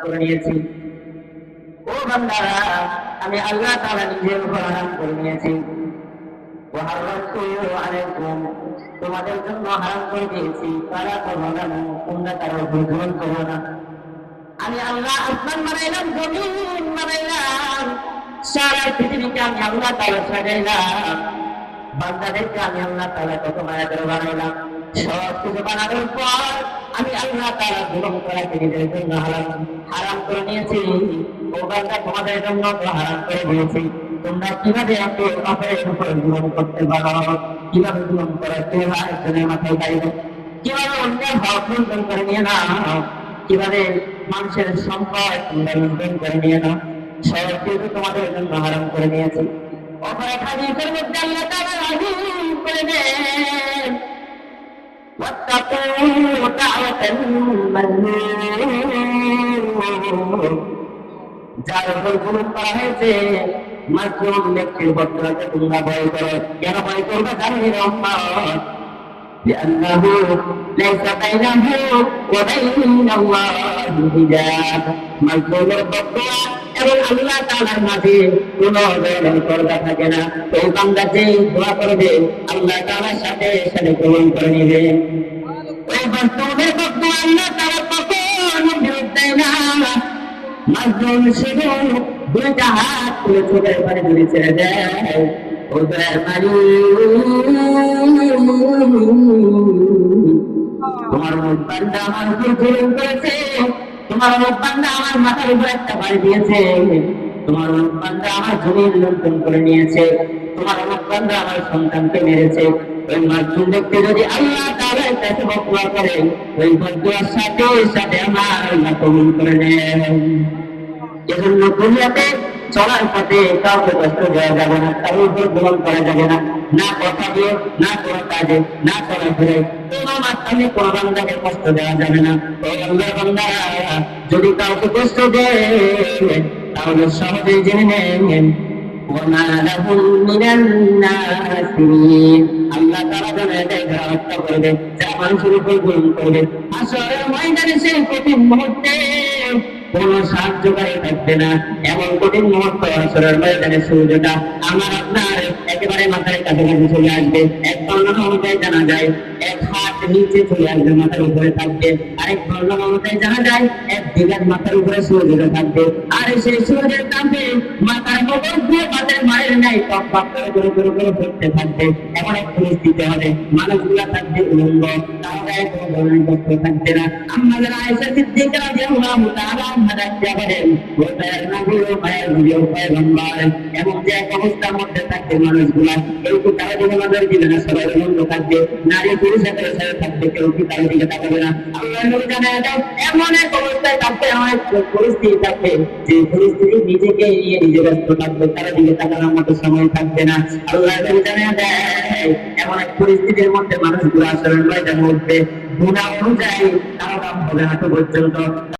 করে নিয়েছি। ও বান্দারা, আমি আল্লাহ তাআলা নিজের উপর হারাম করে নিয়েছি। ওয়া হারামতু আলাইকুম, তোমাদের জন্য হারাম করে দিয়েছি তারা তাযলামু, তোমরা তার উপর জুলুম করো না। আমি আল্লাহ আসমান বানাইলাম, জমিন বানাইলাম, সারা পৃথিবীকে আমি আল্লাহ তাআলা সাজাইলাম। বান্দাদেরকে আমি আল্লাহ তাআলা কত মায়া করে বানাইলাম। সব কিছু বানানোর পর আমি আল্লাহ তাআলা জুলুম করাকে নিজের জন্য হারাম করে নিয়েছি। ও বান্দা, তোমাদের জন্য তো হারাম করে দিয়েছি। তোমরা কিভাবে এত অপরের উপর জুলুম করতে পারো? কিভাবে জুলুম করাতে হয় একজনের মাথায় বাইরে? কিভাবে অন্যের হক লুণ্ঠন করে নিয়ে নাও? কিভাবে মানুষের সম্পদ তোমরা লুণ্ঠন করে নিয়ে নাও? সব কিছু তোমাদের জন্য হারাম করে নিয়েছি। অপর হাদিসের মধ্যে আল্লাহ তাআলা আযীম করে দেন, ওয়াত্তাকু দাওয়াতাল মাজলুম, যার উপর জুলুম করা হয়েছে, মাজলুম ব্যক্তির বর্তমানে তোমরা ভয় করো। কেন ভয় করবে? জানি রহমত, لأنه ليس بينه وبين الله حجاب। মাজলুমের বদদুয়া এবং আল্লাহ তাআলার মাঝে কোনো ধরনের পর্দা থাকে না। ওই বান্দা যে দোয়া করবে আল্লাহ তাআলার সাথে সাথে গ্রহণ করে নেবে। ওই মাজলুমের বদদুয়া আল্লাহ তাআলা কখনো ফেরত দেয় না। মাজলুম শুধু দুইটা হাত তুলে চোখের পানি ধরে ছেড়ে দেয়, ও দয়ার মালিক, তোমার বান্দা আমার উপর জুলুম করেছে, তোমার বান্দা আমার মাথার উপর একটা বাড়ি দিয়েছে, তোমার বান্দা আমার জমির লুণ্ঠন করে নিয়েছে, তোমার বান্দা আমার সন্তানকে মেরেছে। ওই মাজলুম ব্যক্তি যদি আল্লাহ তাআলার কাছে বদদুয়া করে, ওই বদদুয়ার সাথে সাথে আমার আল্লাহ কবুল করে নেন। এজন্য দুনিয়াতে চলার পথে কাউকে কষ্ট দেওয়া যাবে না, কারোর উপর জুলুম করা যাবে না, না কথা দিয়ে, না কোনো কাজে, না চলাফেরে কোনো মাধ্যমে কোনো বান্দাকে কষ্ট দেওয়া যাবে না। ওই আল্লাহর বান্দারা যদি কাউকে কষ্ট দেয় তাহলে সহজে জেনে নেন ওমা লাহুম মিনান নাসিরিন, আল্লাহ তাআলা যাদেরকে হত্যা করবে, যারা মানুষের উপর জুলুম করবে, হাসরের ময়দানে সেই কঠিন মুহূর্তে কোন সাহায্যকারী থাকবে না। এমন কঠিন মুহূর্ত হাসরের ময়দানে সূর্যটা আমার আপনার একেবারে মাথার কাছাকাছি চলে আসবে। এক বর্ণনা অনুযায়ী জানা যায় এক হাত নিচে চলে আসবে, মাথার উপরে থাকবে। আরেক বর্ণনা অনুযায়ী জানা যায় এক বিঘাত মাথার উপরে সূর্যটা থাকবে। আর সেই সূর্যের তাপে মাথার মধ্যে দিয়ে বাতের মায়ের নাই টপ টপ করে পড়তে থাকবে। এমন এক পরিস্থিতি হবে, মানুষগুলা থাকবে উলঙ্গ, তার গায়ে কোনো ধরনের বস্ত্র থাকবে না। আমাদের আয়েশা সিদ্দিকা রাদিয়াল্লাহু তাআলা এমন যে এক অবস্থার মধ্যে থাকবে মানুষগুলা, কেউ কি তারা দিকে নজর দিবে না, সবাই উলঙ্গ থাকবে, নারী পুরুষ একের সাথে থাকবে, কেউ কি তার দিকে তাকাবে না। আল্লাহ নবী জানায় দাও এমন এক অবস্থায় থাকবে, এমন এক পরিস্থিতি থাকবে যে পরিস্থিতি নিজেকে নিয়ে নিজে ব্যস্ত থাকবে, তারা দিকে তাকানোর মতো সময় থাকবে না। আল্লাহ নবী জানায় দেয় এমন এক পরিস্থিতির মধ্যে মানুষগুলো আসলে ময়দানে উঠবে, গুনাহ অনুযায়ী তারা দাম হবে হাঁটু পর্যন্ত।